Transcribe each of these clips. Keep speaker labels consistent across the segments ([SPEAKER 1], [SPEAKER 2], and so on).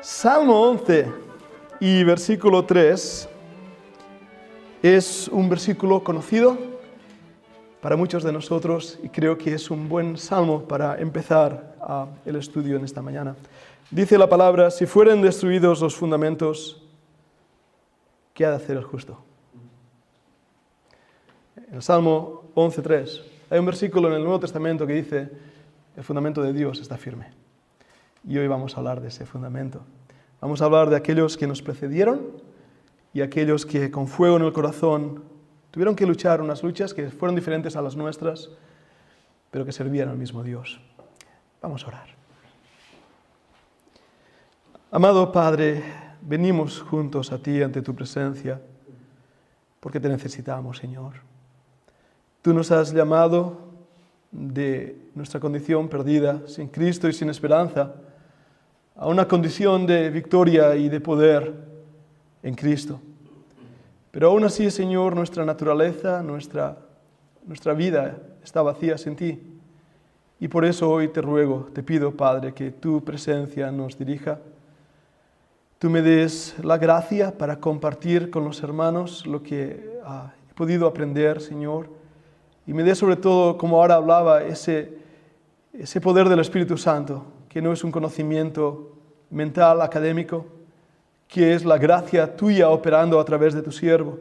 [SPEAKER 1] Salmo 11 y versículo 3 es un versículo conocido para muchos de nosotros y creo que es un buen salmo para empezar el estudio en esta mañana. Dice la palabra: si fueren destruidos los fundamentos, ¿qué ha de hacer el justo? En el Salmo 11.3 hay un versículo en el Nuevo Testamento que dice: el fundamento de Dios está firme. Y hoy vamos a hablar de ese fundamento. Vamos a hablar de aquellos que nos precedieron y aquellos que con fuego en el corazón tuvieron que luchar unas luchas que fueron diferentes a las nuestras, pero que servían al mismo Dios. Vamos a orar. Amado Padre, venimos juntos a ti ante tu presencia porque te necesitamos, Señor. Tú nos has llamado de nuestra condición perdida, sin Cristo y sin esperanza, a una condición de victoria y de poder en Cristo. Pero aún así, Señor, nuestra naturaleza, nuestra vida está vacía sin ti. Y por eso hoy te ruego, te pido, Padre, que tu presencia nos dirija. Tú me des la gracia para compartir con los hermanos lo que he podido aprender, Señor. Y me des sobre todo, como ahora hablaba, ese poder del Espíritu Santo, que no es un conocimiento mental, académico, que es la gracia tuya operando a través de tu siervo.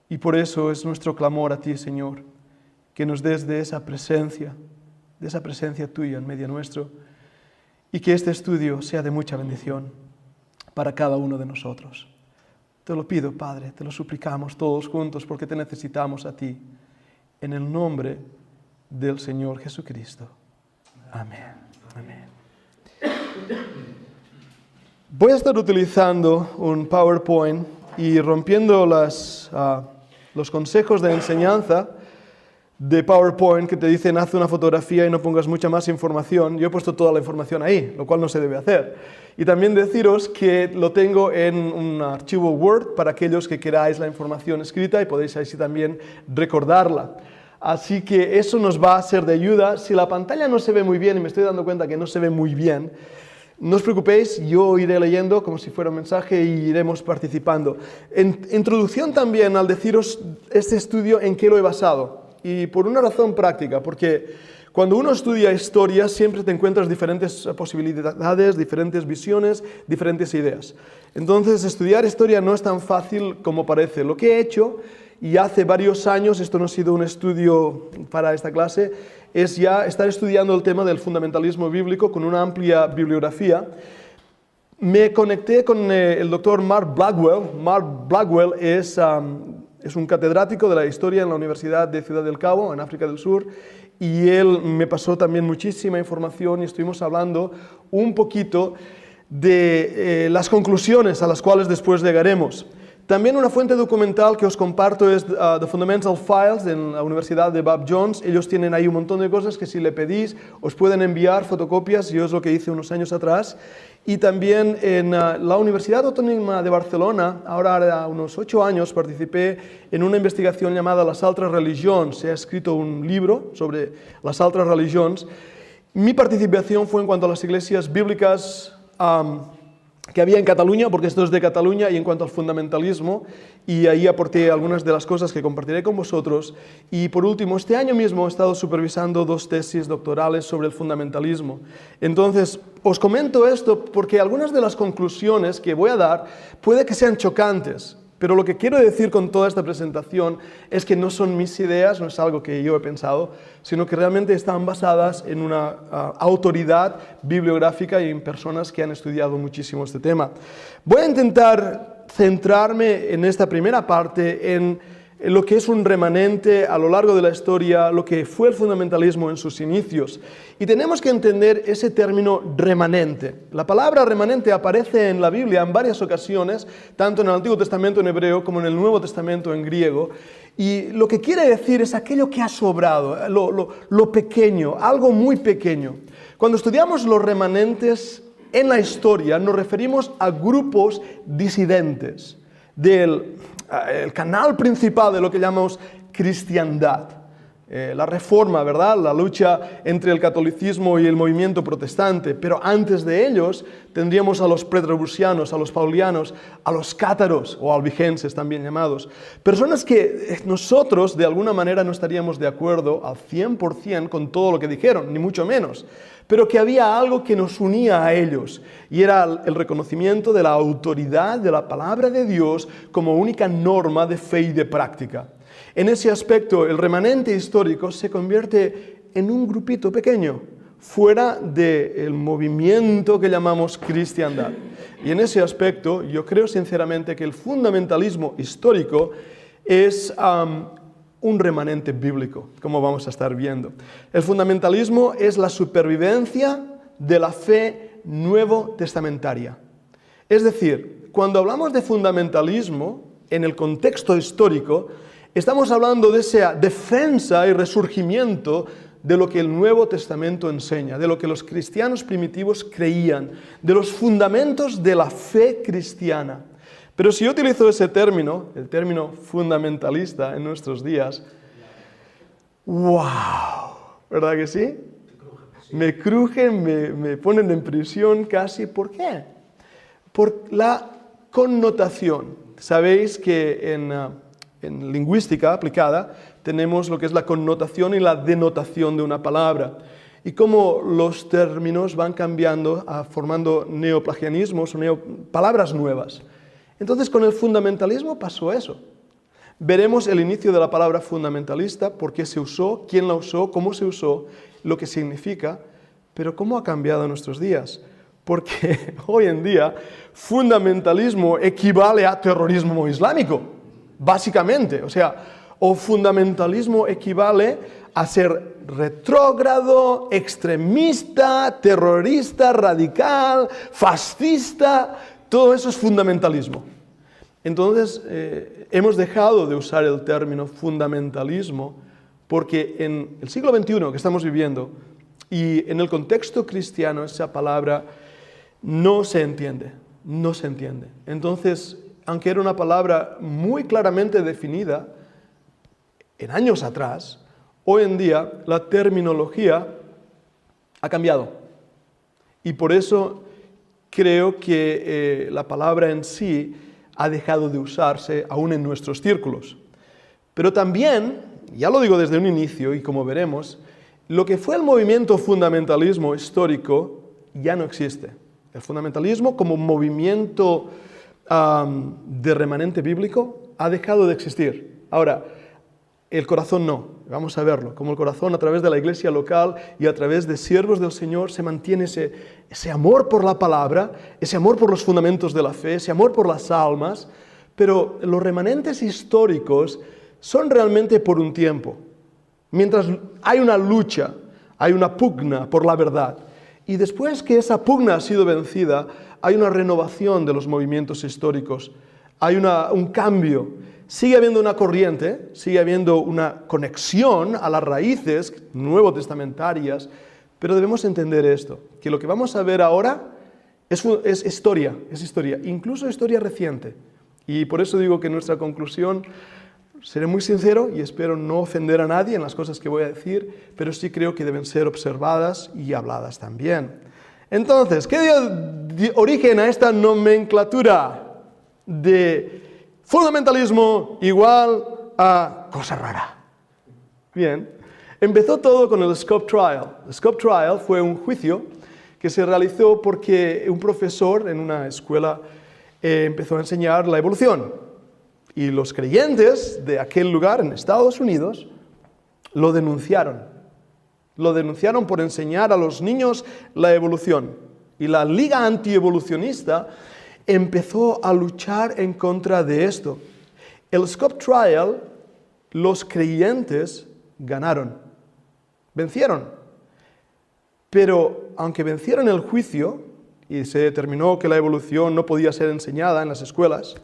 [SPEAKER 1] Y por eso es nuestro clamor a ti, Señor, que nos des de esa presencia tuya en medio nuestro, y que este estudio sea de mucha bendición para cada uno de nosotros. Te lo pido, Padre, te lo suplicamos todos juntos porque te necesitamos a ti, en el nombre del Señor Jesucristo. Amén. Amén. Voy a estar utilizando un PowerPoint y rompiendo los consejos de enseñanza de PowerPoint que te dicen haz una fotografía y no pongas mucha más información. Yo he puesto toda la información ahí, lo cual no se debe hacer. Y también deciros que lo tengo en un archivo Word para aquellos que queráis la información escrita y podéis así también recordarla. Así que eso nos va a ser de ayuda. Si la pantalla no se ve muy bien, y me estoy dando cuenta que no se ve muy bien, no os preocupéis, yo iré leyendo como si fuera un mensaje y iremos participando. En introducción también al deciros este estudio en qué lo he basado. Y por una razón práctica, porque cuando uno estudia historia siempre te encuentras diferentes posibilidades, diferentes visiones, diferentes ideas. Entonces estudiar historia no es tan fácil como parece. Lo que he hecho, y hace varios años, esto no ha sido un estudio para esta clase, es ya estar estudiando el tema del fundamentalismo bíblico con una amplia bibliografía. Me conecté con el doctor Mark Blackwell. Mark Blackwell es un catedrático de la historia en la Universidad de Ciudad del Cabo, en África del Sur, y él me pasó también muchísima información y estuvimos hablando un poquito de las conclusiones a las cuales después llegaremos. También una fuente documental que os comparto es The Fundamental Files en la Universidad de Bob Jones. Ellos tienen ahí un montón de cosas que si le pedís os pueden enviar fotocopias. Yo es lo que hice unos años atrás. Y también en la Universidad Autónoma de Barcelona, ahora hará unos 8 años, participé en una investigación llamada Las altres religions. Se ha escrito un libro sobre las altres religions. Mi participación fue en cuanto a las iglesias bíblicas que había en Cataluña, porque esto es de Cataluña, y en cuanto al fundamentalismo, y ahí aporté algunas de las cosas que compartiré con vosotros. Y por último, este año mismo he estado supervisando 2 tesis doctorales sobre el fundamentalismo. Entonces, os comento esto porque algunas de las conclusiones que voy a dar puede que sean chocantes, pero lo que quiero decir con toda esta presentación es que no son mis ideas, no es algo que yo he pensado, sino que realmente están basadas en una autoridad bibliográfica y en personas que han estudiado muchísimo este tema. Voy a intentar centrarme en esta primera parte en lo que es un remanente a lo largo de la historia, lo que fue el fundamentalismo en sus inicios. Y tenemos que entender ese término remanente. La palabra remanente aparece en la Biblia en varias ocasiones, tanto en el Antiguo Testamento en hebreo como en el Nuevo Testamento en griego. Y lo que quiere decir es aquello que ha sobrado, lo pequeño, algo muy pequeño. Cuando estudiamos los remanentes en la historia, nos referimos a grupos disidentes del el canal principal de lo que llamamos cristiandad. la Reforma, ¿verdad? La lucha entre el catolicismo y el movimiento protestante, pero antes de ellos tendríamos a los preterbusianos, a los paulianos, a los cátaros o albigenses también llamados. Personas que nosotros de alguna manera no estaríamos de acuerdo al 100% con todo lo que dijeron, ni mucho menos, pero que había algo que nos unía a ellos y era el reconocimiento de la autoridad de la palabra de Dios como única norma de fe y de práctica. En ese aspecto, el remanente histórico se convierte en un grupito pequeño, fuera del movimiento que llamamos cristiandad. Y en ese aspecto, yo creo sinceramente que el fundamentalismo histórico es un remanente bíblico, como vamos a estar viendo. El fundamentalismo es la supervivencia de la fe nuevo testamentaria. Es decir, cuando hablamos de fundamentalismo, en el contexto histórico, estamos hablando de esa defensa y resurgimiento de lo que el Nuevo Testamento enseña, de lo que los cristianos primitivos creían, de los fundamentos de la fe cristiana. Pero si yo utilizo ese término, el término fundamentalista en nuestros días, ¡wow! ¿Verdad que sí? Me crujen, me ponen en prisión casi. ¿Por qué? Por la connotación. Sabéis que en lingüística aplicada tenemos lo que es la connotación y la denotación de una palabra y cómo los términos van cambiando, formando neoplagianismos o palabras nuevas. Entonces con el fundamentalismo pasó eso. Veremos el inicio de la palabra fundamentalista, por qué se usó, quién la usó, cómo se usó, lo que significa, pero cómo ha cambiado en nuestros días. Porque hoy en día fundamentalismo equivale a terrorismo islámico. Básicamente, o fundamentalismo equivale a ser retrógrado, extremista, terrorista, radical, fascista, todo eso es fundamentalismo. Entonces, hemos dejado de usar el término fundamentalismo porque en el siglo XXI que estamos viviendo y en el contexto cristiano esa palabra no se entiende. Entonces, aunque era una palabra muy claramente definida en años atrás, hoy en día la terminología ha cambiado. Y por eso creo que la palabra en sí ha dejado de usarse aún en nuestros círculos. Pero también, ya lo digo desde un inicio y como veremos, lo que fue el movimiento fundamentalismo histórico ya no existe. El fundamentalismo como movimiento de remanente bíblico ha dejado de existir. Ahora, el corazón no, vamos a verlo, como el corazón a través de la iglesia local y a través de siervos del Señor se mantiene ese amor por la palabra, ese amor por los fundamentos de la fe, ese amor por las almas, pero los remanentes históricos son realmente por un tiempo. Mientras hay una lucha, hay una pugna por la verdad, y después que esa pugna ha sido vencida, hay una renovación de los movimientos históricos, hay un cambio. Sigue habiendo una corriente, sigue habiendo una conexión a las raíces nuevo testamentarias, pero debemos entender esto, que lo que vamos a ver ahora es historia, incluso historia reciente. Y por eso digo que nuestra conclusión, seré muy sincero y espero no ofender a nadie en las cosas que voy a decir, pero sí creo que deben ser observadas y habladas también. Entonces, ¿qué dio origen a esta nomenclatura de fundamentalismo igual a cosa rara? Bien, empezó todo con el Scopes Trial. El Scopes Trial fue un juicio que se realizó porque un profesor en una escuela empezó a enseñar la evolución. Y los creyentes de aquel lugar en Estados Unidos lo denunciaron. Lo denunciaron por enseñar a los niños la evolución. Y la Liga Antievolucionista empezó a luchar en contra de esto. El Scopes Trial, los creyentes ganaron, vencieron. Pero aunque vencieron el juicio y se determinó que la evolución no podía ser enseñada en las escuelas,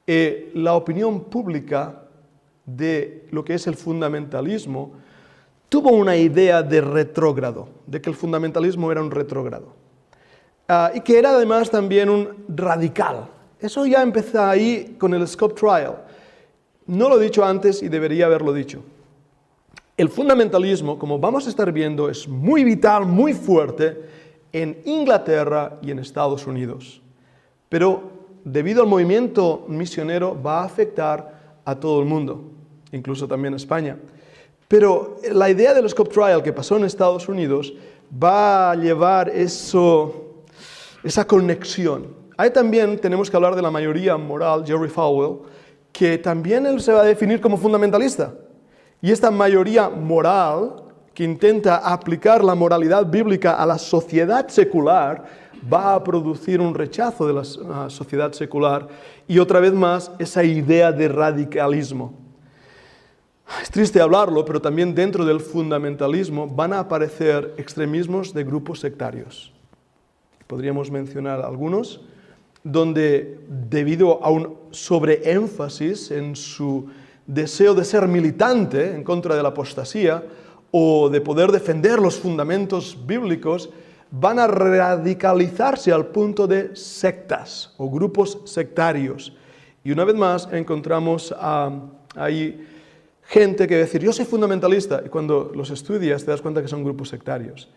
[SPEAKER 1] la opinión pública de lo que es el fundamentalismo tuvo una idea de retrógrado, de que el fundamentalismo era un retrógrado. Y que era además también un radical. Eso ya empezó ahí con el Scopes Trial. No lo he dicho antes y debería haberlo dicho. El fundamentalismo, como vamos a estar viendo, es muy vital, muy fuerte en Inglaterra y en Estados Unidos. Pero debido al movimiento misionero va a afectar a todo el mundo, incluso también a España. Pero la idea del Scope Trial que pasó en Estados Unidos va a llevar esa conexión. Ahí también tenemos que hablar de la mayoría moral, Jerry Falwell, que también él se va a definir como fundamentalista. Y esta mayoría moral, que intenta aplicar la moralidad bíblica a la sociedad secular, va a producir un rechazo de la sociedad secular y otra vez más esa idea de radicalismo. Es triste hablarlo, pero también dentro del fundamentalismo van a aparecer extremismos de grupos sectarios. Podríamos mencionar algunos, donde debido a un sobreénfasis en su deseo de ser militante en contra de la apostasía o de poder defender los fundamentos bíblicos, van a radicalizarse al punto de sectas o grupos sectarios. Y una vez más encontramos ahí gente que decir, yo soy fundamentalista, y cuando los estudias te das cuenta que son grupos sectarios.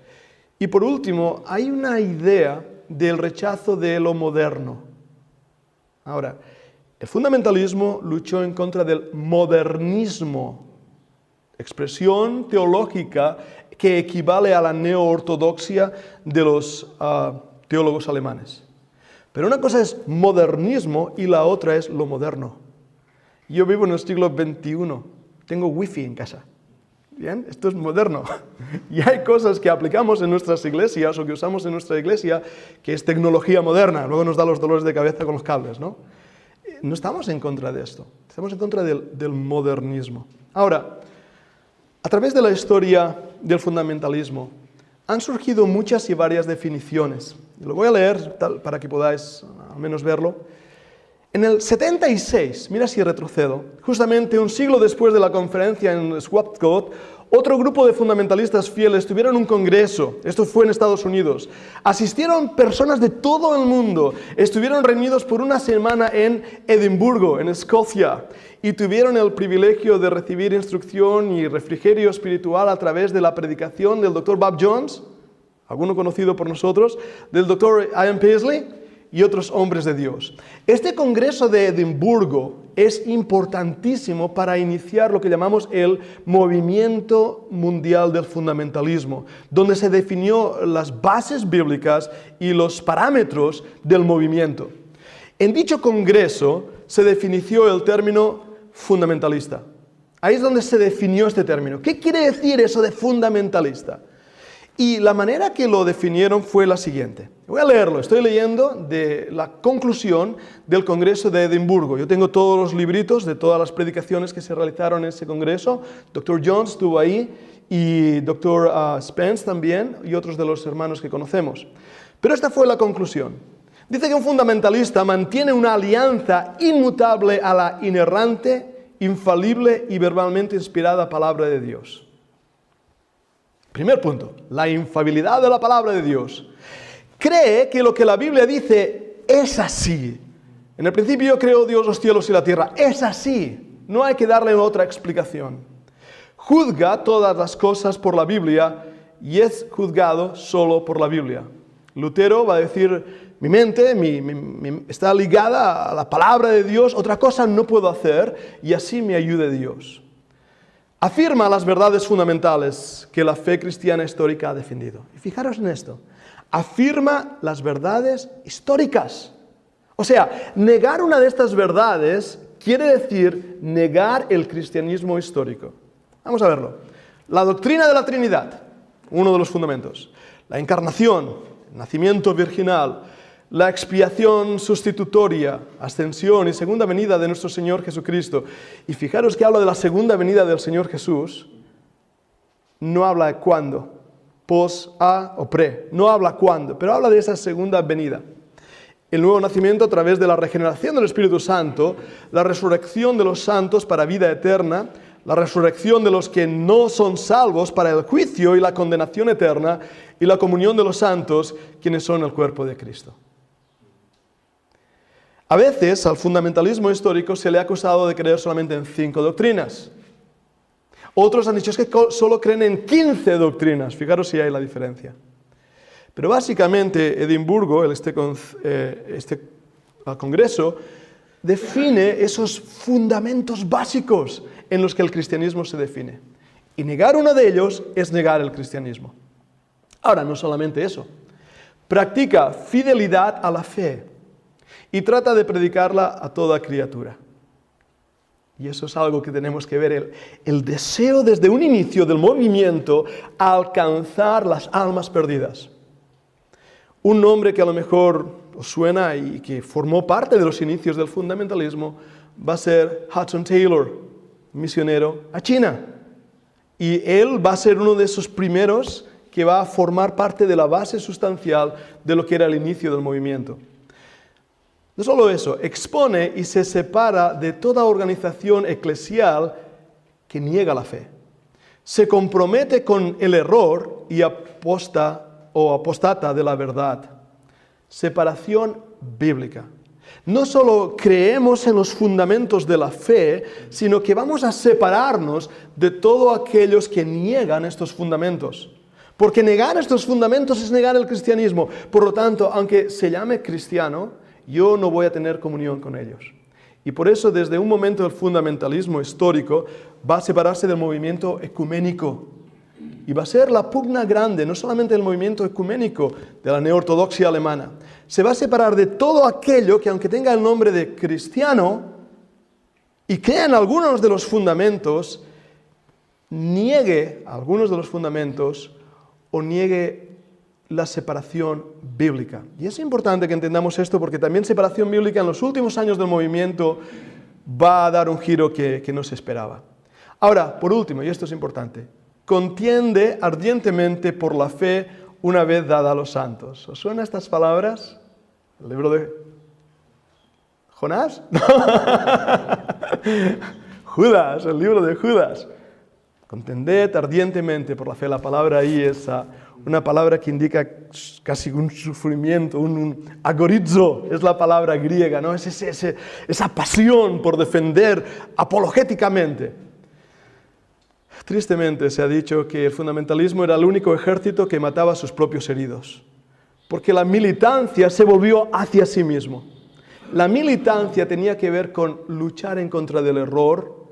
[SPEAKER 1] Y por último, hay una idea del rechazo de lo moderno. Ahora, el fundamentalismo luchó en contra del modernismo, expresión teológica que equivale a la neoortodoxia de los teólogos alemanes. Pero una cosa es modernismo y la otra es lo moderno. Yo vivo en el siglo XXI, tengo wifi en casa. ¿Bien? Esto es moderno. Y hay cosas que aplicamos en nuestras iglesias o que usamos en nuestra iglesia que es tecnología moderna. Luego nos da los dolores de cabeza con los cables, ¿no? No estamos en contra de esto. Estamos en contra del modernismo. Ahora, a través de la historia del fundamentalismo han surgido muchas y varias definiciones. Lo voy a leer para que podáis al menos verlo. En el 76, mira si retrocedo, justamente un siglo después de la conferencia en Swampscott, otro grupo de fundamentalistas fieles tuvieron un congreso, esto fue en Estados Unidos. Asistieron personas de todo el mundo, estuvieron reunidos por una semana en Edimburgo, en Escocia, y tuvieron el privilegio de recibir instrucción y refrigerio espiritual a través de la predicación del Dr. Bob Jones, alguno conocido por nosotros, del Dr. Ian Paisley, y otros hombres de Dios. Este congreso de Edimburgo es importantísimo para iniciar lo que llamamos el movimiento mundial del fundamentalismo, donde se definió las bases bíblicas y los parámetros del movimiento. En dicho congreso se definió el término fundamentalista. Ahí es donde se definió este término. ¿Qué quiere decir eso de fundamentalista? Y la manera que lo definieron fue la siguiente. Voy a leerlo, estoy leyendo de la conclusión del Congreso de Edimburgo. Yo tengo todos los libritos de todas las predicaciones que se realizaron en ese congreso. Dr. Jones estuvo ahí y Dr. Spence también y otros de los hermanos que conocemos. Pero esta fue la conclusión. Dice que un fundamentalista mantiene una alianza inmutable a la inerrante, infalible y verbalmente inspirada palabra de Dios. Primer punto, la infalibilidad de la palabra de Dios. Cree que lo que la Biblia dice es así. En el principio creó Dios los cielos y la tierra. Es así. No hay que darle otra explicación. Juzga todas las cosas por la Biblia y es juzgado solo por la Biblia. Lutero va a decir, mi mente está ligada a la palabra de Dios, otra cosa no puedo hacer y así me ayude Dios. Afirma las verdades fundamentales que la fe cristiana histórica ha defendido. Y fijaros en esto. Afirma las verdades históricas. O sea, negar una de estas verdades quiere decir negar el cristianismo histórico. Vamos a verlo. La doctrina de la Trinidad, uno de los fundamentos. La encarnación, el nacimiento virginal, la expiación sustitutoria, ascensión y segunda venida de nuestro Señor Jesucristo. Y fijaros que habla de la segunda venida del Señor Jesús. No habla de cuándo, pos, a o pre. No habla cuándo, pero habla de esa segunda venida. El nuevo nacimiento a través de la regeneración del Espíritu Santo, la resurrección de los santos para vida eterna, la resurrección de los que no son salvos para el juicio y la condenación eterna, y la comunión de los santos, quienes son el cuerpo de Cristo. A veces al fundamentalismo histórico se le ha acusado de creer solamente en 5 doctrinas. Otros han dicho es que solo creen en 15 doctrinas. Fijaros si hay la diferencia. Pero básicamente Edimburgo, este congreso, define esos fundamentos básicos en los que el cristianismo se define. Y negar uno de ellos es negar el cristianismo. Ahora, no solamente eso. Practica fidelidad a la fe y trata de predicarla a toda criatura. Y eso es algo que tenemos que ver, el deseo desde un inicio del movimiento a alcanzar las almas perdidas. Un nombre que a lo mejor os suena y que formó parte de los inicios del fundamentalismo va a ser Hudson Taylor, misionero a China. Y él va a ser uno de esos primeros que va a formar parte de la base sustancial de lo que era el inicio del movimiento. No solo eso, expone y se separa de toda organización eclesial que niega la fe. Se compromete con el error y apostata de la verdad. Separación bíblica. No solo creemos en los fundamentos de la fe, sino que vamos a separarnos de todos aquellos que niegan estos fundamentos. Porque negar estos fundamentos es negar el cristianismo. Por lo tanto, aunque se llame cristiano, yo no voy a tener comunión con ellos. Y por eso, desde un momento del fundamentalismo histórico, va a separarse del movimiento ecuménico. Y va a ser la pugna grande, no solamente del movimiento ecuménico de la neortodoxia alemana. Se va a separar de todo aquello que, aunque tenga el nombre de cristiano y crea en algunos de los fundamentos, niegue algunos de los fundamentos o niegue la separación bíblica. Y es importante que entendamos esto porque también separación bíblica en los últimos años del movimiento va a dar un giro que no se esperaba. Ahora, por último, y esto es importante, contiende ardientemente por la fe una vez dada a los santos. ¿Os suenan estas palabras? ¿El libro de Jonás? Judas, el libro de Judas. Contended ardientemente por la fe. La palabra ahí es una palabra que indica casi un sufrimiento, un agorizo, es la palabra griega, ¿no? Es esa pasión por defender apologéticamente. Tristemente se ha dicho que el fundamentalismo era el único ejército que mataba a sus propios heridos, porque la militancia se volvió hacia sí mismo. La militancia tenía que ver con luchar en contra del error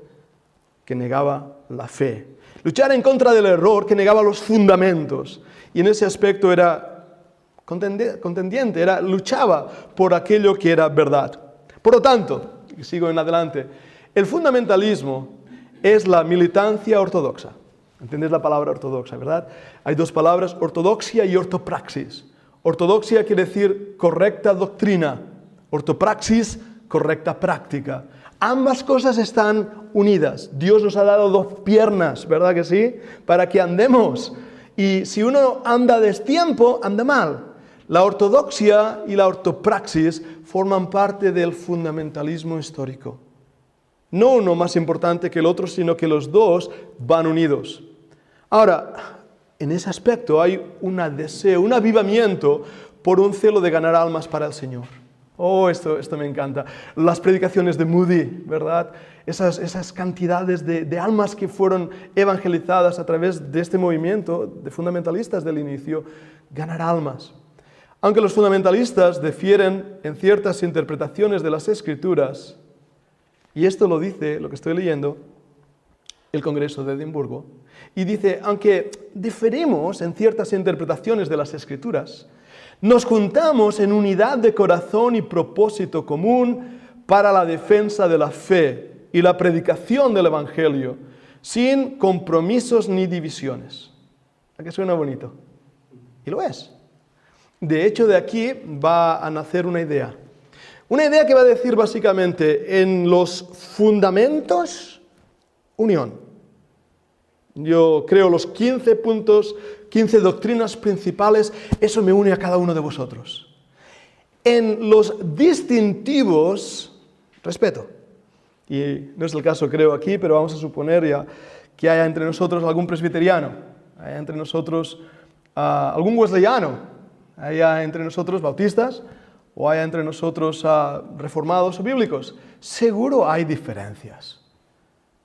[SPEAKER 1] que negaba la fe, luchar en contra del error que negaba los fundamentos, y en ese aspecto era contendiente, luchaba por aquello que era verdad. Por lo tanto, y sigo en adelante, el fundamentalismo es la militancia ortodoxa. ¿Entendéis la palabra ortodoxa, verdad? Hay dos palabras, ortodoxia y ortopraxis. Ortodoxia quiere decir correcta doctrina, ortopraxis, correcta práctica. Ambas cosas están unidas. Dios nos ha dado dos piernas, ¿verdad que sí? Para que andemos. Y si uno anda a destiempo, anda mal. La ortodoxia y la ortopraxis forman parte del fundamentalismo histórico. No uno más importante que el otro, sino que los dos van unidos. Ahora, en ese aspecto hay un deseo, un avivamiento por un celo de ganar almas para el Señor. Oh, esto me encanta. Las predicaciones de Moody, ¿verdad? Esas cantidades de almas que fueron evangelizadas a través de este movimiento de fundamentalistas del inicio, ganar almas. Aunque los fundamentalistas difieren en ciertas interpretaciones de las Escrituras, y esto lo dice, lo que estoy leyendo, el Congreso de Edimburgo, y dice, aunque diferimos en ciertas interpretaciones de las Escrituras, nos juntamos en unidad de corazón y propósito común para la defensa de la fe y la predicación del Evangelio, sin compromisos ni divisiones. ¿A qué suena bonito? Y lo es. De hecho, de aquí va a nacer una idea. Una idea que va a decir básicamente, en los fundamentos, unión. Yo creo los 15 puntos, 15 doctrinas principales, eso me une a cada uno de vosotros. En los distintivos, respeto. Y no es el caso, creo, aquí, pero vamos a suponer ya que haya entre nosotros algún presbiteriano, haya entre nosotros algún wesleyano, haya entre nosotros bautistas, o haya entre nosotros reformados o bíblicos. Seguro hay diferencias.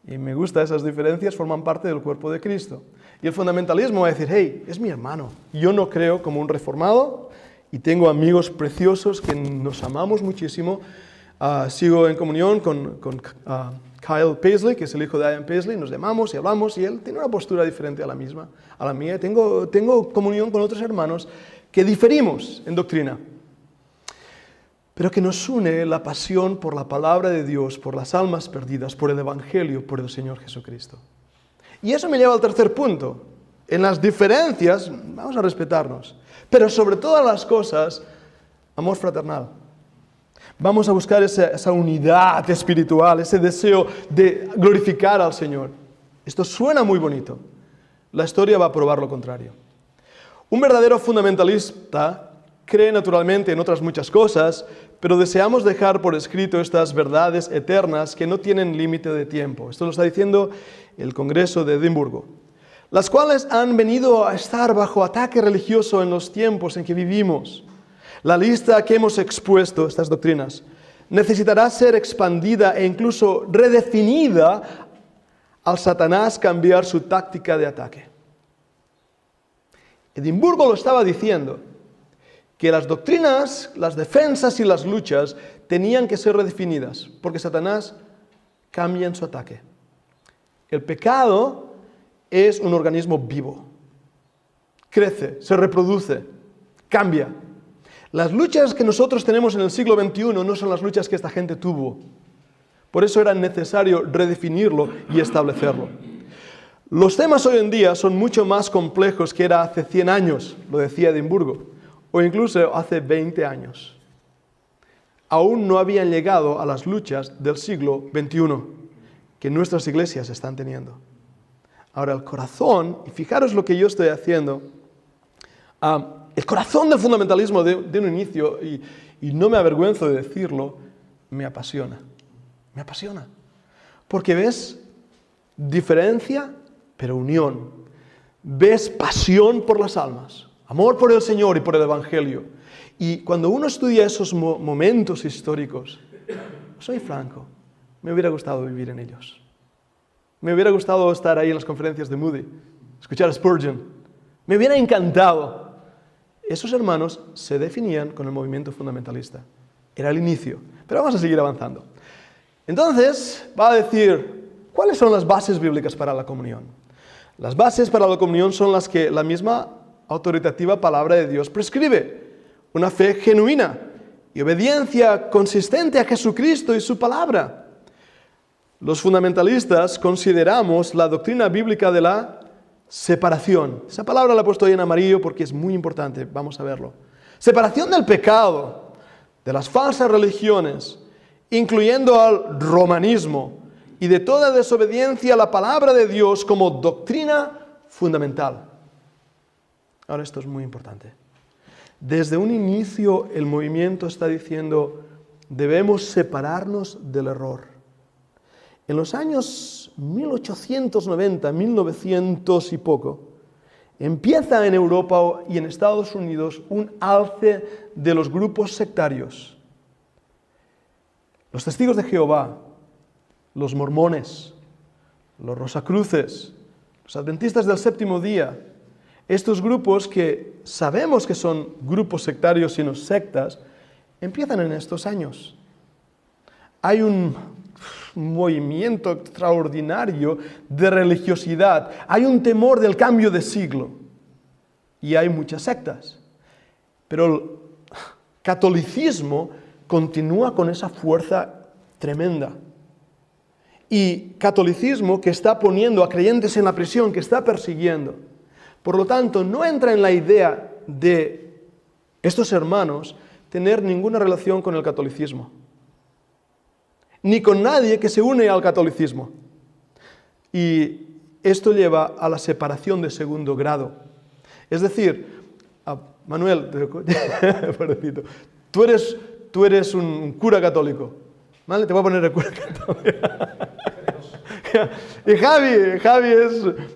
[SPEAKER 1] Y me gusta, esas diferencias forman parte del cuerpo de Cristo. Y el fundamentalismo va a decir, hey, es mi hermano. Yo no creo como un reformado y tengo amigos preciosos que nos amamos muchísimo. Sigo en comunión con Kyle Paisley, que es el hijo de Ian Paisley, nos llamamos y hablamos y él tiene una postura diferente a la mía. Tengo comunión con otros hermanos que diferimos en doctrina, pero que nos une la pasión por la palabra de Dios, por las almas perdidas, por el Evangelio, por el Señor Jesucristo. Y eso me lleva al tercer punto. En las diferencias vamos a respetarnos, pero sobre todas las cosas, amor fraternal. Vamos a buscar esa unidad espiritual, ese deseo de glorificar al Señor. Esto suena muy bonito. La historia va a probar lo contrario. Un verdadero fundamentalista cree naturalmente en otras muchas cosas, pero deseamos dejar por escrito estas verdades eternas que no tienen límite de tiempo. Esto lo está diciendo el Congreso de Edimburgo. Las cuales han venido a estar bajo ataque religioso en los tiempos en que vivimos. La lista que hemos expuesto, estas doctrinas, necesitará ser expandida e incluso redefinida al Satanás cambiar su táctica de ataque. Edimburgo lo estaba diciendo, que las doctrinas, las defensas y las luchas tenían que ser redefinidas, porque Satanás cambia en su ataque. El pecado es un organismo vivo, crece, se reproduce, cambia. Las luchas que nosotros tenemos en el siglo XXI no son las luchas que esta gente tuvo. Por eso era necesario redefinirlo y establecerlo. Los temas hoy en día son mucho más complejos que era hace 100 años, lo decía Edimburgo, o incluso hace 20 años. Aún no habían llegado a las luchas del siglo XXI que nuestras iglesias están teniendo. Ahora el corazón, y fijaros lo que yo estoy haciendo, el corazón del fundamentalismo de un inicio, y no me avergüenzo de decirlo, me apasiona. Me apasiona. Porque ves diferencia, pero unión. Ves pasión por las almas, amor por el Señor y por el Evangelio. Y cuando uno estudia esos momentos históricos, soy franco, me hubiera gustado vivir en ellos. Me hubiera gustado estar ahí en las conferencias de Moody, escuchar a Spurgeon. Me hubiera encantado. Esos hermanos se definían con el movimiento fundamentalista. Era el inicio. Pero vamos a seguir avanzando. Entonces, va a decir, ¿cuáles son las bases bíblicas para la comunión? Las bases para la comunión son las que la misma autoritativa palabra de Dios prescribe. Una fe genuina y obediencia consistente a Jesucristo y su palabra. Los fundamentalistas consideramos la doctrina bíblica de la separación. Esa palabra la he puesto ahí en amarillo porque es muy importante, vamos a verlo. Separación del pecado, de las falsas religiones, incluyendo al romanismo y de toda desobediencia a la palabra de Dios como doctrina fundamental. Ahora esto es muy importante. Desde un inicio el movimiento está diciendo, debemos separarnos del error. En los años 1890, 1900 y poco, empieza en Europa y en Estados Unidos un alce de los grupos sectarios. Los testigos de Jehová, los mormones, los rosacruces, los adventistas del séptimo día, estos grupos que sabemos que son grupos sectarios y no sectas, empiezan en estos años. Hay un movimiento extraordinario de religiosidad, hay un temor del cambio de siglo y hay muchas sectas. Pero el catolicismo continúa con esa fuerza tremenda. Y catolicismo que está poniendo a creyentes en la prisión, que está persiguiendo. Por lo tanto, no entra en la idea de estos hermanos tener ninguna relación con el catolicismo, ni con nadie que se une al catolicismo. Y esto lleva a la separación de segundo grado. Es decir, Manuel, pobrecito, tú eres un cura católico, ¿vale? Te voy a poner el cura católico. Y Javi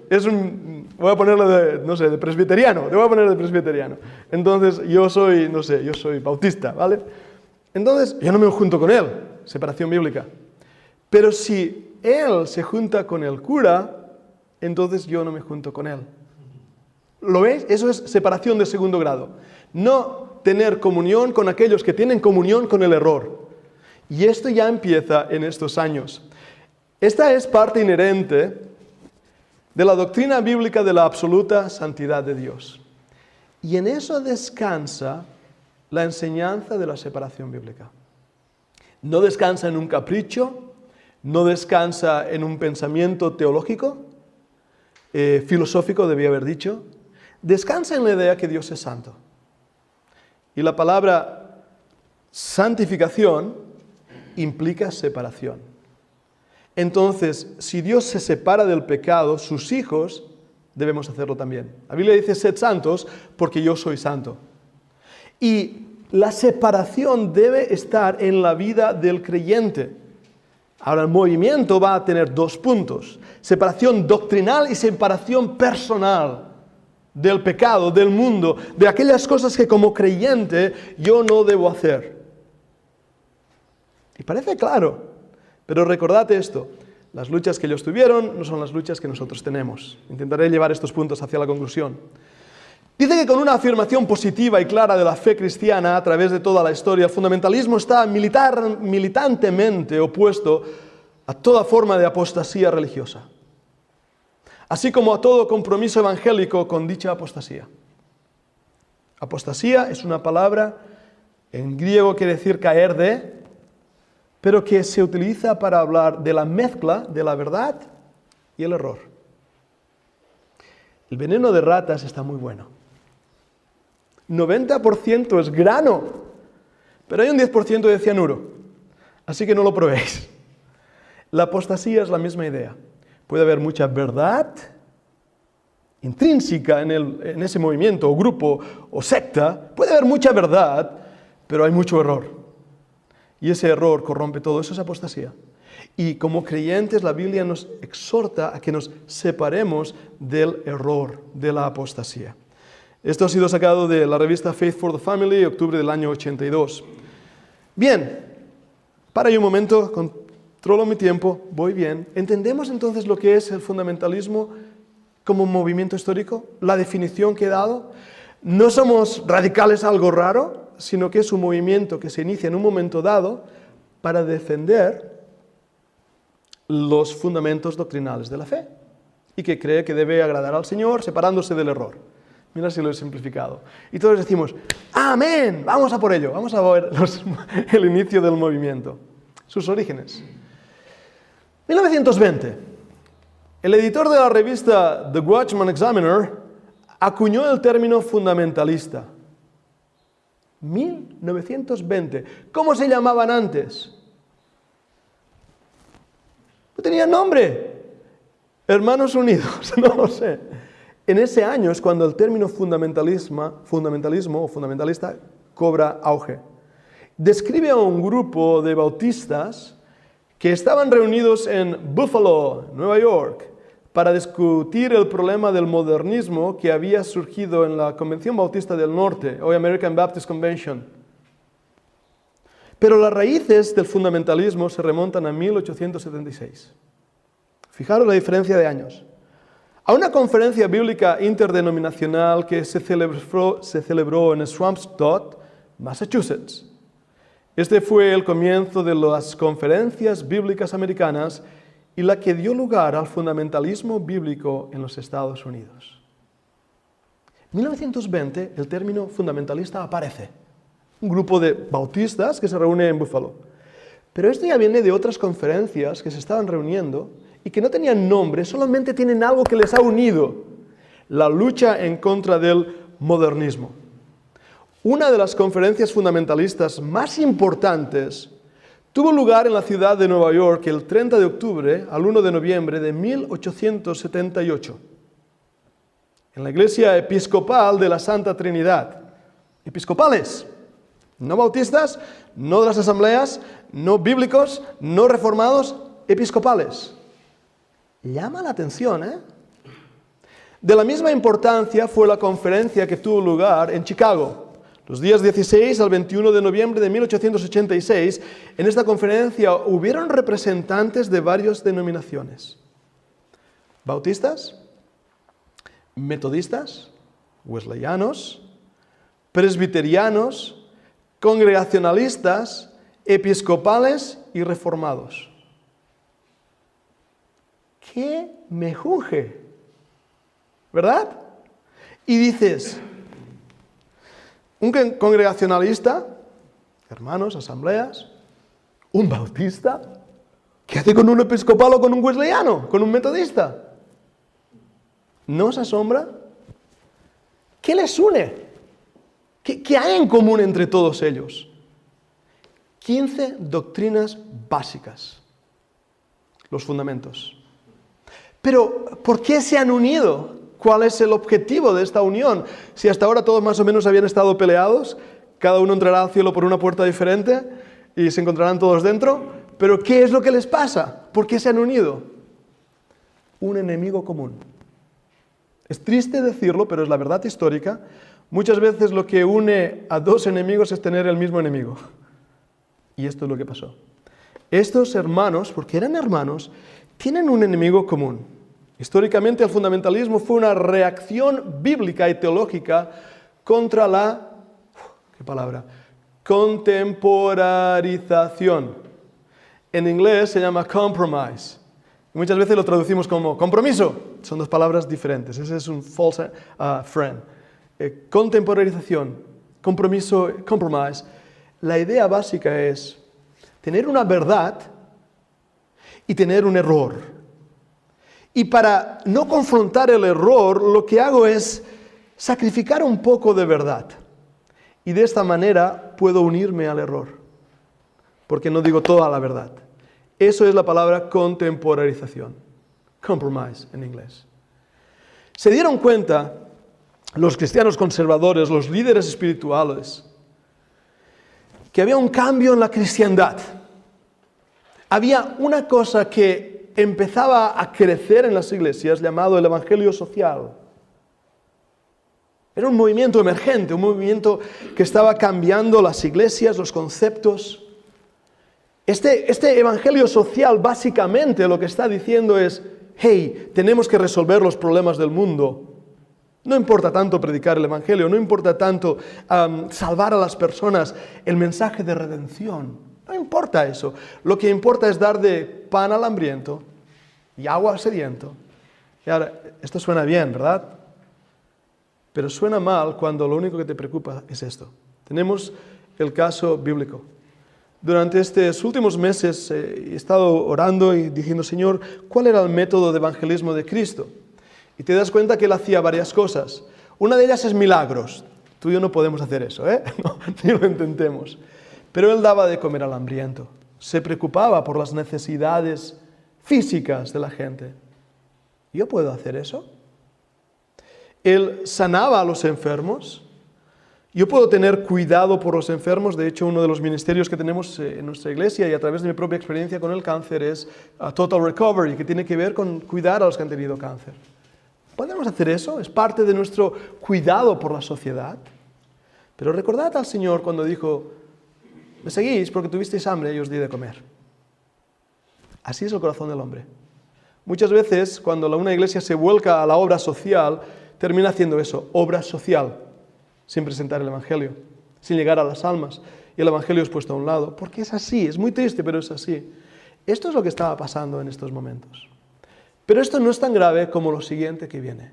[SPEAKER 1] es un, voy a ponerlo de presbiteriano, te voy a poner de presbiteriano. Entonces yo soy bautista, ¿vale? Entonces yo no me junto con él, separación bíblica. Pero si él se junta con el cura, entonces yo no me junto con él. ¿Lo veis? Eso es separación de segundo grado. No tener comunión con aquellos que tienen comunión con el error. Y esto ya empieza en estos años. Esta es parte inherente de la doctrina bíblica de la absoluta santidad de Dios. Y en eso descansa la enseñanza de la separación bíblica. No descansa en un capricho, no descansa en un pensamiento teológico, filosófico debía haber dicho, descansa en la idea que Dios es santo. Y la palabra santificación implica separación. Entonces, si Dios se separa del pecado, sus hijos debemos hacerlo también. La Biblia dice, sed santos porque yo soy santo. Y la separación debe estar en la vida del creyente. Ahora, el movimiento va a tener dos puntos: separación doctrinal y separación personal del pecado, del mundo, de aquellas cosas que como creyente yo no debo hacer. Y parece claro, pero recordad esto: las luchas que ellos tuvieron no son las luchas que nosotros tenemos. Intentaré llevar estos puntos hacia la conclusión. Dice que con una afirmación positiva y clara de la fe cristiana a través de toda la historia, el fundamentalismo está militantemente opuesto a toda forma de apostasía religiosa, así como a todo compromiso evangélico con dicha apostasía. Apostasía es una palabra, en griego quiere decir caer de, pero que se utiliza para hablar de la mezcla de la verdad y el error. El veneno de ratas está muy bueno. 90% es grano, pero hay un 10% de cianuro, así que no lo probéis. La apostasía es la misma idea. Puede haber mucha verdad intrínseca en ese movimiento, o grupo, o secta. Puede haber mucha verdad, pero hay mucho error. Y ese error corrompe todo. Eso es apostasía. Y como creyentes, la Biblia nos exhorta a que nos separemos del error, de la apostasía. Esto ha sido sacado de la revista Faith for the Family, octubre del año 82. Bien, para un momento, controlo mi tiempo, voy bien. ¿Entendemos entonces lo que es el fundamentalismo como movimiento histórico? La definición que he dado. No somos radicales a algo raro, sino que es un movimiento que se inicia en un momento dado para defender los fundamentos doctrinales de la fe y que cree que debe agradar al Señor separándose del error. Mira si lo he simplificado. Y todos decimos, ¡amén! Vamos a por ello. Vamos a ver el inicio del movimiento. Sus orígenes. 1920. El editor de la revista The Watchman Examiner acuñó el término fundamentalista. 1920. ¿Cómo se llamaban antes? No tenían nombre. Hermanos Unidos, no lo sé. En ese año es cuando el término fundamentalismo o fundamentalista cobra auge. Describe a un grupo de bautistas que estaban reunidos en Buffalo, Nueva York, para discutir el problema del modernismo que había surgido en la Convención Bautista del Norte, hoy American Baptist Convention. Pero las raíces del fundamentalismo se remontan a 1876. Fijaros la diferencia de años. A una conferencia bíblica interdenominacional que se celebró en Swampscott, Massachusetts. Este fue el comienzo de las conferencias bíblicas americanas y la que dio lugar al fundamentalismo bíblico en los Estados Unidos. En 1920 el término fundamentalista aparece. Un grupo de bautistas que se reúne en Buffalo. Pero esto ya viene de otras conferencias que se estaban reuniendo y que no tenían nombre, solamente tienen algo que les ha unido: la lucha en contra del modernismo. Una de las conferencias fundamentalistas más importantes tuvo lugar en la ciudad de Nueva York el 30 de octubre al 1 de noviembre de 1878, en la iglesia episcopal de la Santa Trinidad. Episcopales, no bautistas, no de las asambleas, no bíblicos, no reformados, episcopales. Llama la atención, ¿eh? De la misma importancia fue la conferencia que tuvo lugar en Chicago, Los días 16 al 21 de noviembre de 1886, en esta conferencia hubieron representantes de varias denominaciones. Bautistas, metodistas, wesleyanos, presbiterianos, congregacionalistas, episcopales y reformados. ¡Qué mejunje! ¿Verdad? Y dices, un congregacionalista, hermanos, asambleas, un bautista, ¿qué hace con un episcopal o con un wesleyano, con un metodista? ¿No os asombra? ¿Qué les une? ¿Qué hay en común entre todos ellos? 15 doctrinas básicas, los fundamentos. Pero, ¿por qué se han unido? ¿Cuál es el objetivo de esta unión? Si hasta ahora todos más o menos habían estado peleados, cada uno entrará al cielo por una puerta diferente y se encontrarán todos dentro, pero ¿qué es lo que les pasa? ¿Por qué se han unido? Un enemigo común. Es triste decirlo, pero es la verdad histórica. Muchas veces lo que une a dos enemigos es tener el mismo enemigo. Y esto es lo que pasó. Estos hermanos, porque eran hermanos, tienen un enemigo común. Históricamente el fundamentalismo fue una reacción bíblica y teológica contra la, ¿qué palabra? Contemporarización. En inglés se llama compromise. Muchas veces lo traducimos como compromiso. Son dos palabras diferentes. Ese es un false friend. Contemporarización, compromiso, compromise. La idea básica es tener una verdad y tener un error. Y para no confrontar el error, lo que hago es sacrificar un poco de verdad. Y de esta manera puedo unirme al error, porque no digo toda la verdad. Eso es la palabra contemporarización, compromise en inglés. Se dieron cuenta los cristianos conservadores, los líderes espirituales, que había un cambio en la cristiandad. Había una cosa que empezaba a crecer en las iglesias llamado el evangelio social. Era un movimiento emergente, un movimiento que estaba cambiando las iglesias, los conceptos. Este evangelio social básicamente lo que está diciendo es, hey, tenemos que resolver los problemas del mundo. No importa tanto predicar el evangelio, no importa tanto salvar a las personas, el mensaje de redención. No importa eso. Lo que importa es dar de pan al hambriento y agua al sediento. Y ahora, esto suena bien, ¿verdad? Pero suena mal cuando lo único que te preocupa es esto. Tenemos el caso bíblico. Durante estos últimos meses he estado orando y diciendo, Señor, ¿cuál era el método de evangelismo de Cristo? Y te das cuenta que Él hacía varias cosas. Una de ellas es milagros. Tú y yo no podemos hacer eso, no, ni lo intentemos. Pero Él daba de comer al hambriento. Se preocupaba por las necesidades físicas de la gente. ¿Yo puedo hacer eso? Él sanaba a los enfermos. Yo puedo tener cuidado por los enfermos. De hecho, uno de los ministerios que tenemos en nuestra iglesia y a través de mi propia experiencia con el cáncer es Total Recovery, que tiene que ver con cuidar a los que han tenido cáncer. ¿Podemos hacer eso? Es parte de nuestro cuidado por la sociedad. Pero recordad al Señor cuando dijo, me seguís porque tuvisteis hambre y os di de comer. Así es el corazón del hombre. Muchas veces, cuando una iglesia se vuelca a la obra social, termina haciendo eso, obra social, sin presentar el evangelio, sin llegar a las almas. Y el evangelio es puesto a un lado, porque es así, es muy triste, pero es así. Esto es lo que estaba pasando en estos momentos. Pero esto no es tan grave como lo siguiente que viene.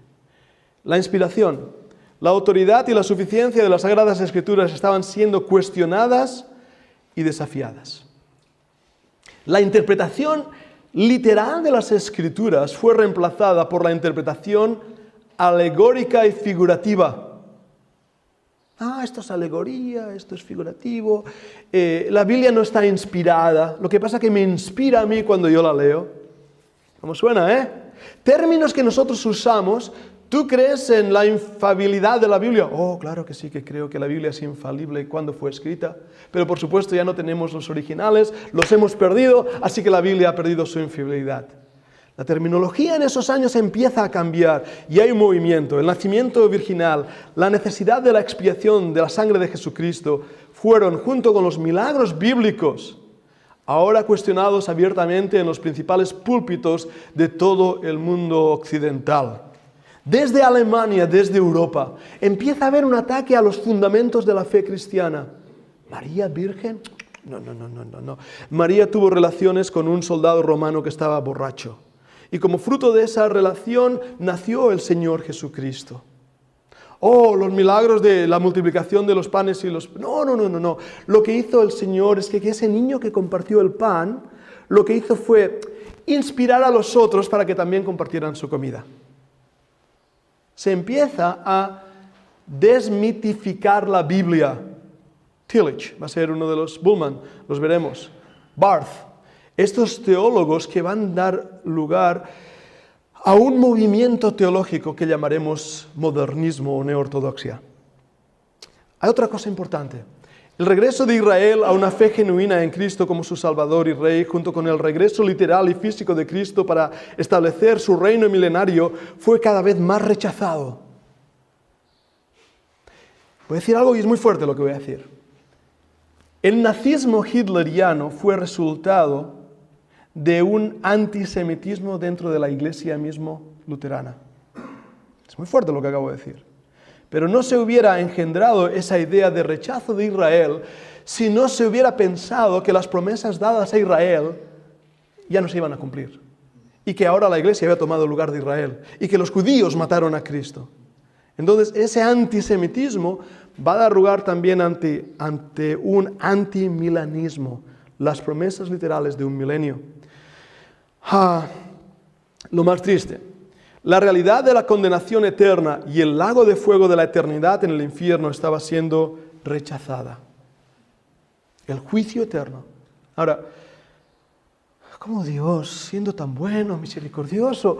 [SPEAKER 1] La inspiración, la autoridad y la suficiencia de las Sagradas Escrituras estaban siendo cuestionadas y desafiadas. La interpretación literal de las Escrituras fue reemplazada por la interpretación alegórica y figurativa. Esto es alegoría, esto es figurativo. La Biblia no está inspirada. Lo que pasa es que me inspira a mí cuando yo la leo. ¿Cómo suena, Términos que nosotros usamos. ¿Tú crees en la infalibilidad de la Biblia? Oh, claro que sí, que creo que la Biblia es infalible cuando fue escrita. Pero por supuesto ya no tenemos los originales, los hemos perdido, así que la Biblia ha perdido su infalibilidad. La terminología en esos años empieza a cambiar y hay un movimiento. El nacimiento virginal, la necesidad de la expiación de la sangre de Jesucristo fueron, junto con los milagros bíblicos, ahora cuestionados abiertamente en los principales púlpitos de todo el mundo occidental. Desde Alemania, desde Europa, empieza a haber un ataque a los fundamentos de la fe cristiana. ¿María virgen? No. María tuvo relaciones con un soldado romano que estaba borracho. Y como fruto de esa relación nació el Señor Jesucristo. Oh, los milagros de la multiplicación de los panes y los... No. Lo que hizo el Señor es que ese niño que compartió el pan, lo que hizo fue inspirar a los otros para que también compartieran su comida. Se empieza a desmitificar la Biblia. Tillich va a ser uno de los, Bullman, los veremos. Barth. Estos teólogos que van a dar lugar a un movimiento teológico que llamaremos modernismo o neortodoxia. Hay otra cosa importante. El regreso de Israel a una fe genuina en Cristo como su Salvador y Rey, junto con el regreso literal y físico de Cristo para establecer su reino milenario, fue cada vez más rechazado. Voy a decir algo y es muy fuerte lo que voy a decir. El nazismo hitleriano fue resultado de un antisemitismo dentro de la iglesia mismo luterana. Es muy fuerte lo que acabo de decir. Pero no se hubiera engendrado esa idea de rechazo de Israel si no se hubiera pensado que las promesas dadas a Israel ya no se iban a cumplir. Y que ahora la iglesia había tomado el lugar de Israel. Y que los judíos mataron a Cristo. Entonces ese antisemitismo va a dar lugar también ante un antimilenismo. Las promesas literales de un milenio. Lo más triste, la realidad de la condenación eterna y el lago de fuego de la eternidad en el infierno estaba siendo rechazada. El juicio eterno. Ahora, ¿cómo Dios, siendo tan bueno, misericordioso,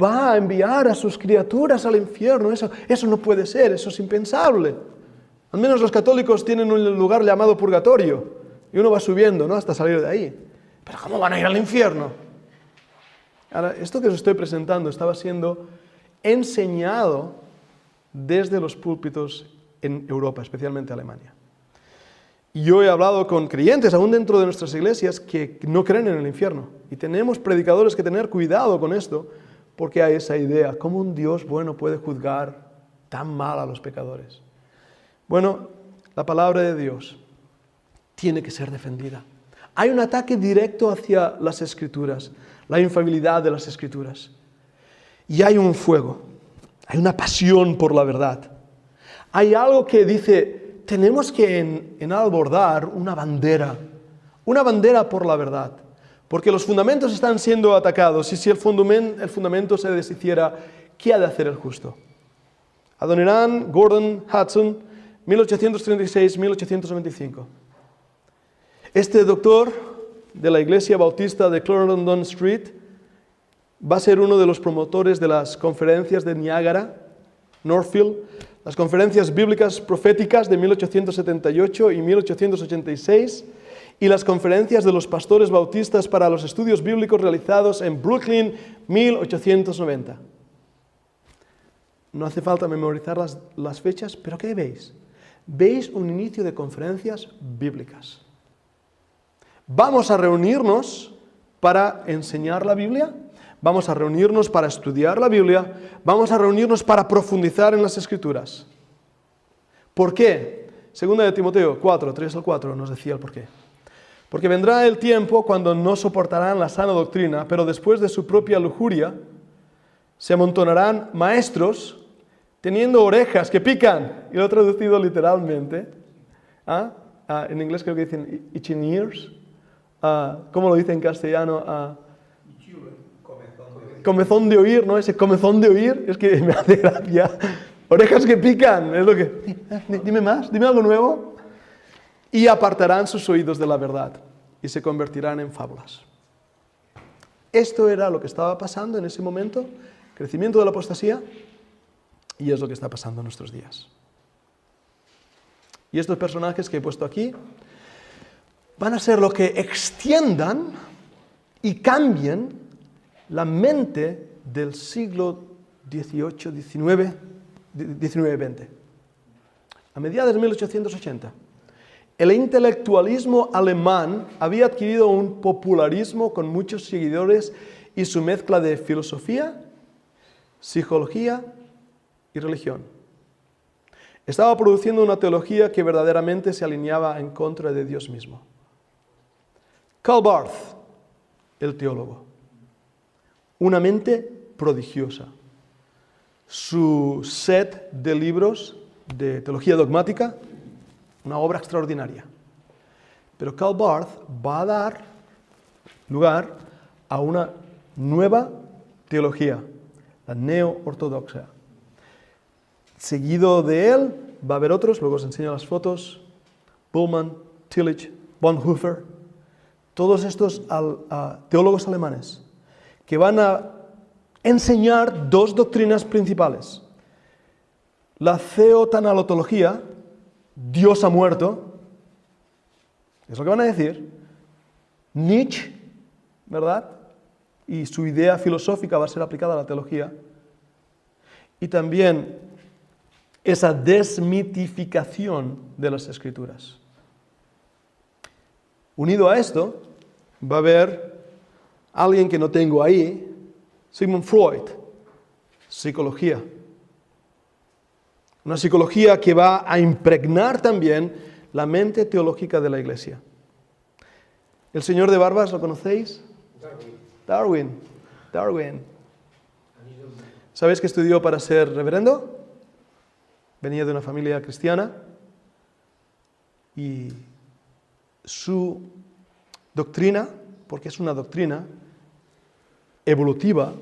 [SPEAKER 1] va a enviar a sus criaturas al infierno? Eso no puede ser, eso es impensable. Al menos los católicos tienen un lugar llamado purgatorio y uno va subiendo, ¿no?, hasta salir de ahí. Pero ¿cómo van a ir al infierno? Ahora, esto que os estoy presentando estaba siendo enseñado desde los púlpitos en Europa, especialmente Alemania. Y yo he hablado con creyentes, aún dentro de nuestras iglesias, que no creen en el infierno. Y tenemos predicadores que tener cuidado con esto, porque hay esa idea, ¿cómo un Dios bueno puede juzgar tan mal a los pecadores? Bueno, la palabra de Dios tiene que ser defendida. Hay un ataque directo hacia las Escrituras, la infalibilidad de las Escrituras. Y hay un fuego, hay una pasión por la verdad. Hay algo que dice, tenemos que enalbordar una bandera por la verdad. Porque los fundamentos están siendo atacados y si el fundamento se deshiciera, ¿qué ha de hacer el justo? Adoniram Gordon Hudson, 1836-1895. Este doctor de la Iglesia Bautista de Clarendon Street va a ser uno de los promotores de las conferencias de Niagara, Northfield, las conferencias bíblicas proféticas de 1878 y 1886 y las conferencias de los pastores bautistas para los estudios bíblicos realizados en Brooklyn, 1890. No hace falta memorizar las fechas, pero ¿qué veis? Veis un inicio de conferencias bíblicas. ¿Vamos a reunirnos para enseñar la Biblia? ¿Vamos a reunirnos para estudiar la Biblia? ¿Vamos a reunirnos para profundizar en las Escrituras? ¿Por qué? Segunda de Timoteo 4, 3 al 4 nos decía el por qué. Porque vendrá el tiempo cuando no soportarán la sana doctrina, pero después de su propia lujuria se amontonarán maestros teniendo orejas que pican. Y lo he traducido literalmente. En inglés creo que dicen itching ears. ¿Cómo lo dice en castellano? Comezón de oír, ¿no? Ese comezón de oír es que me hace gracia. Orejas que pican, es lo que... Dime más, dime algo nuevo. Y apartarán sus oídos de la verdad y se convertirán en fábulas. Esto era lo que estaba pasando en ese momento, crecimiento de la apostasía, y es lo que está pasando en nuestros días. Y estos personajes que he puesto aquí van a ser lo que extiendan y cambien la mente del siglo XVIII, XIX, XX. A mediados de 1880. El intelectualismo alemán había adquirido un popularismo con muchos seguidores y su mezcla de filosofía, psicología y religión. Estaba produciendo una teología que verdaderamente se alineaba en contra de Dios mismo. Karl Barth, el teólogo. Una mente prodigiosa. Su set de libros de teología dogmática, una obra extraordinaria. Pero Karl Barth va a dar lugar a una nueva teología, la neo-ortodoxa. Seguido de él va a haber otros, luego os enseño las fotos, Bultmann, Tillich, Bonhoeffer, todos estos teólogos alemanes que van a enseñar dos doctrinas principales. La theotanalotología, Dios ha muerto, es lo que van a decir. Nietzsche, ¿verdad? Y su idea filosófica va a ser aplicada a la teología. Y también esa desmitificación de las Escrituras. Unido a esto, va a haber alguien que no tengo ahí, Sigmund Freud, psicología. Una psicología que va a impregnar también la mente teológica de la Iglesia. ¿El señor de barbas lo conocéis? Darwin. ¿Sabéis que estudió para ser reverendo? Venía de una familia cristiana y su doctrina, porque es una doctrina evolutiva,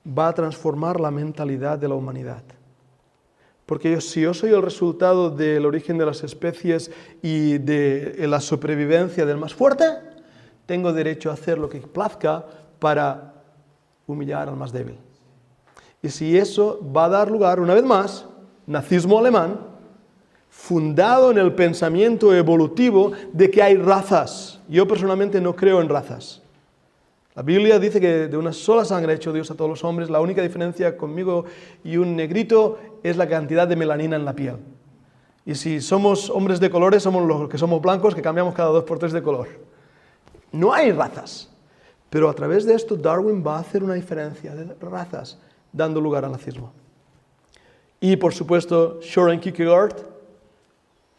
[SPEAKER 1] va a transformar la mentalidad de la humanidad. Porque si yo soy el resultado del origen de las especies y de la supervivencia del más fuerte, tengo derecho a hacer lo que plazca para humillar al más débil. Y si eso va a dar lugar, una vez más, nazismo alemán, fundado en el pensamiento evolutivo de que hay razas. Yo personalmente no creo en razas. La Biblia dice que de una sola sangre ha hecho Dios a todos los hombres. La única diferencia conmigo y un negrito es la cantidad de melanina en la piel. Y si somos hombres de colores, somos los que somos blancos, que cambiamos cada 2 por 3 de color. No hay razas. Pero a través de esto Darwin va a hacer una diferencia de razas, dando lugar al nazismo. Y por supuesto Søren Kierkegaard,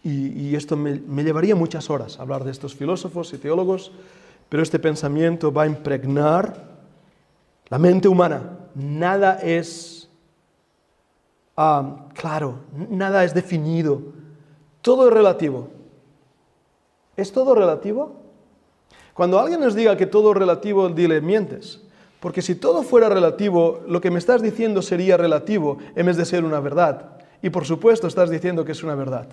[SPEAKER 1] y esto me llevaría muchas horas hablar de estos filósofos y teólogos, pero este pensamiento va a impregnar la mente humana. Nada es claro, nada es definido, todo es relativo. ¿Es todo relativo? Cuando alguien nos diga que todo es relativo, dile, mientes. Porque si todo fuera relativo, lo que me estás diciendo sería relativo en vez de ser una verdad. Y por supuesto estás diciendo que es una verdad.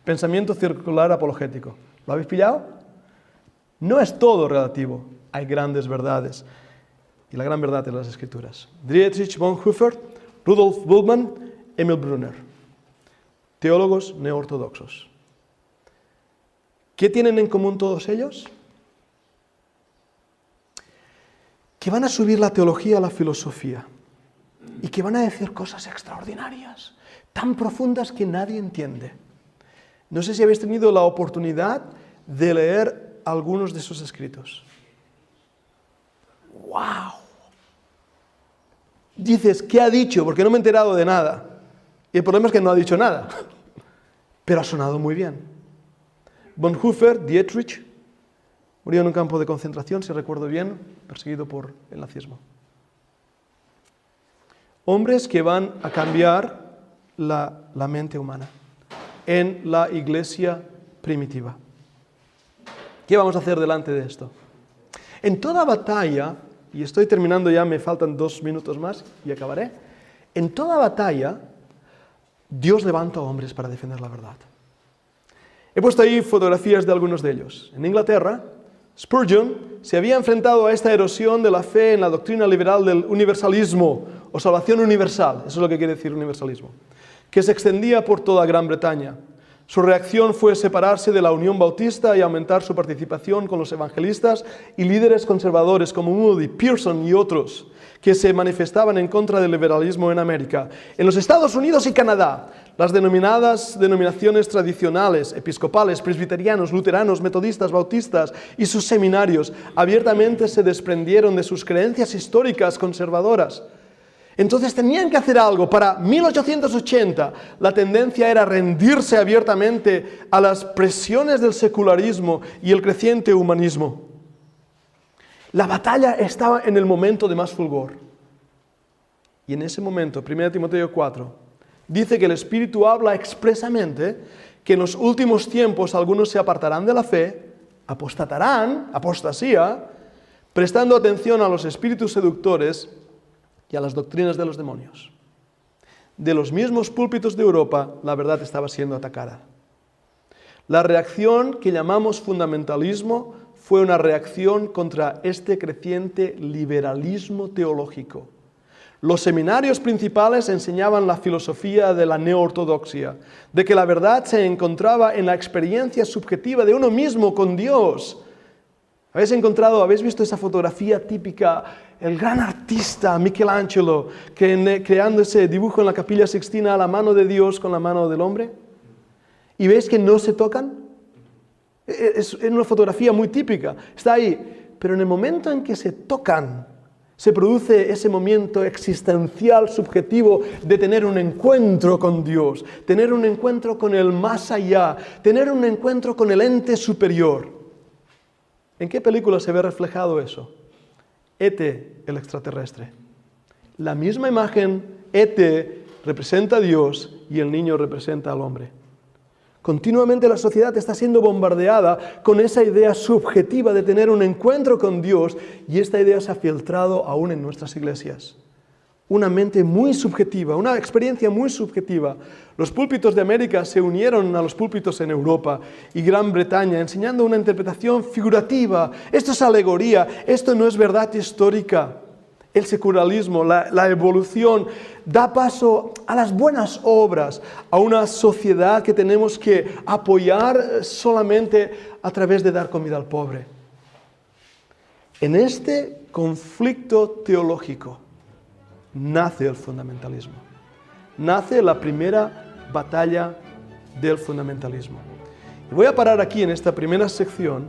[SPEAKER 1] Pensamiento circular apologético. ¿Lo habéis pillado? No es todo relativo. Hay grandes verdades. Y la gran verdad es las Escrituras. Dietrich Bonhoeffer, Rudolf Bultmann, Emil Brunner. Teólogos neortodoxos. ¿Qué tienen en común todos ellos? Que van a subir la teología a la filosofía y que van a decir cosas extraordinarias, tan profundas que nadie entiende. No sé si habéis tenido la oportunidad de leer algunos de sus escritos. ¡Wow! Dices, ¿qué ha dicho? Porque no me he enterado de nada. Y el problema es que no ha dicho nada, pero ha sonado muy bien. Bonhoeffer, Dietrich, murió en un campo de concentración, si recuerdo bien, perseguido por el nazismo. Hombres que van a cambiar la mente humana en la iglesia primitiva. ¿Qué vamos a hacer delante de esto? En toda batalla, y estoy terminando ya, me faltan 2 minutos más y acabaré. En toda batalla, Dios levanta a hombres para defender la verdad. He puesto ahí fotografías de algunos de ellos. En Inglaterra, Spurgeon se había enfrentado a esta erosión de la fe en la doctrina liberal del universalismo o salvación universal, eso es lo que quiere decir universalismo, que se extendía por toda Gran Bretaña. Su reacción fue separarse de la Unión Bautista y aumentar su participación con los evangelistas y líderes conservadores como Moody, Pearson y otros, que se manifestaban en contra del liberalismo en América. En los Estados Unidos y Canadá, las denominadas denominaciones tradicionales, episcopales, presbiterianos, luteranos, metodistas, bautistas y sus seminarios abiertamente se desprendieron de sus creencias históricas conservadoras. Entonces tenían que hacer algo. Para 1880 la tendencia era rendirse abiertamente a las presiones del secularismo y el creciente humanismo. La batalla estaba en el momento de más fulgor. Y en ese momento, 1 Timoteo 4, dice que el Espíritu habla expresamente que en los últimos tiempos algunos se apartarán de la fe, apostatarán, apostasía, prestando atención a los espíritus seductores y a las doctrinas de los demonios. De los mismos púlpitos de Europa, la verdad estaba siendo atacada. La reacción que llamamos fundamentalismo fue una reacción contra este creciente liberalismo teológico. Los seminarios principales enseñaban la filosofía de la neoortodoxia, de que la verdad se encontraba en la experiencia subjetiva de uno mismo con Dios. ¿Habéis visto esa fotografía típica? El gran artista Michelangelo, creando ese dibujo en la Capilla Sixtina, la mano de Dios con la mano del hombre. ¿Y veis que no se tocan? Es una fotografía muy típica, está ahí. Pero en el momento en que se tocan, se produce ese momento existencial, subjetivo, de tener un encuentro con Dios, tener un encuentro con el más allá, tener un encuentro con el ente superior. ¿En qué película se ve reflejado eso? E.T., el extraterrestre. La misma imagen, E.T., representa a Dios y el niño representa al hombre. Continuamente la sociedad está siendo bombardeada con esa idea subjetiva de tener un encuentro con Dios y esta idea se ha filtrado aún en nuestras iglesias. Una mente muy subjetiva, una experiencia muy subjetiva. Los púlpitos de América se unieron a los púlpitos en Europa y Gran Bretaña, enseñando una interpretación figurativa. Esto es alegoría, esto no es verdad histórica. El secularismo, la evolución, da paso a las buenas obras, a una sociedad que tenemos que apoyar solamente a través de dar comida al pobre. En este conflicto teológico nace el fundamentalismo. Nace la primera batalla del fundamentalismo. Y voy a parar aquí en esta primera sección,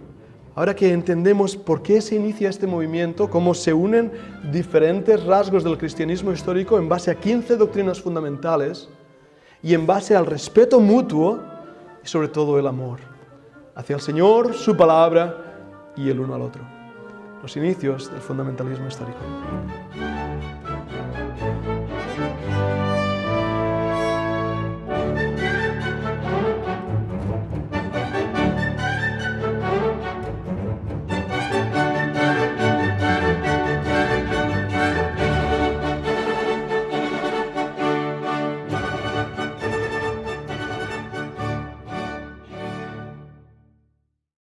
[SPEAKER 1] ahora que entendemos por qué se inicia este movimiento, cómo se unen diferentes rasgos del cristianismo histórico en base a 15 doctrinas fundamentales y en base al respeto mutuo y sobre todo el amor hacia el Señor, su palabra y el uno al otro. Los inicios del fundamentalismo histórico.